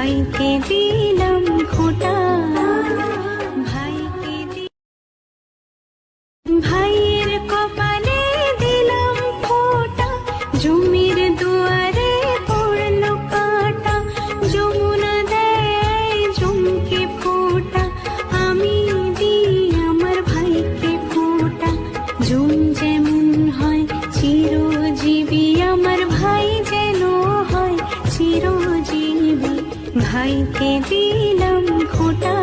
ভাইকে দিলাম খোঁটা, ভাইয়ের কপালে দিলাম ফোঁটা, জমির দুয়ারে পড়লো কাঁটা, যমুনা দেয় জমকে ফোঁটা, আমি দিই আমার ভাইকে ফোঁটা। জম যেমন হয় চিরজীবী, আমার ভাই যেন হয় চিরজীবী, ভাইকে দিলাম খোঁটা,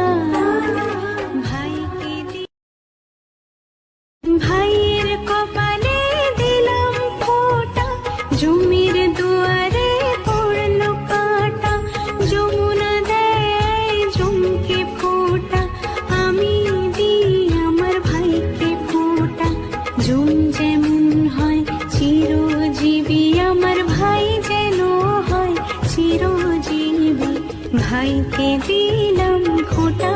ভাইয়ের কপালে দিলাম ফোঁটা, জমির দুয়ারে পড়লো কাঁটা, যমুনা দেয় জমকে ফোঁটা, আমি দিই আমার ভাইকে ফোঁটা। জম যেমন হয় চিরজীবী, আমার ভাই যেন হয় চিরজীবী, ভাইকে দিলাম খোঁটা।